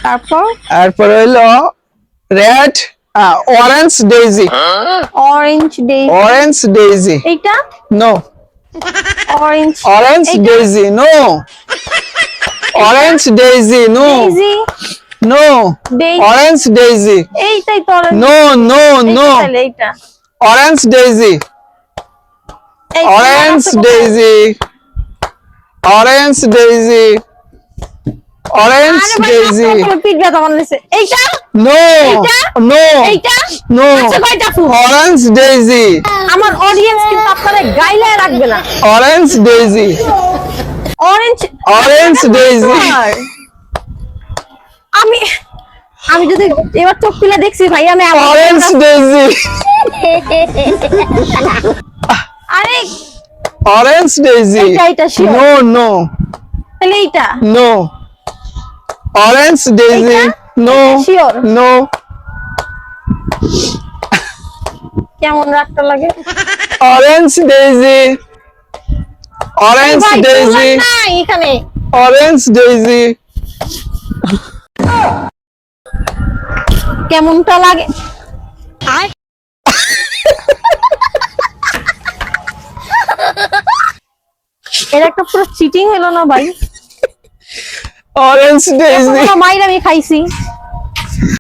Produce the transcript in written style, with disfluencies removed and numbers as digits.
তারপর তারপর হইলো red orange daisy orange day orange daisy এইটা no orange orange daisy no orange daisy no daisy no daisy orange daisy এইটাই তো orange no no no এইটা orange daisy orange daisy orange daisy orange daisy পিট ব্যথা বানাইছে এইটা no এইটা? No এইটা নো আচ্ছা কয়টা ফুল অরেঞ্জ ডেইজি আমার অডিয়েন্স কিন্তু আপনারা গাইলায় রাখবে না orange daisy orange orange daisy আমি আমি যদি এবার চোখ খুলে দেখছি ভাই আমি অরেঞ্জ ডেইজি আরে অরেঞ্জ ডেইজি এইটা sure। নো নো তাহলে এইটা নো অরেঞ্জ ডেইজি এইটা? No Sure। নো কেমন রাগটা লাগে অরেঞ্জ ডেইজি অরেঞ্জ ভাই, ডেইজি তুলার নাই এখানে অরেঞ্জ ডেইজি কেমনটা লাগে এটা একটা পুরো চিটিং হলো না ভাই অরেঞ্জ ডেইজি মাইর আমি খাইছি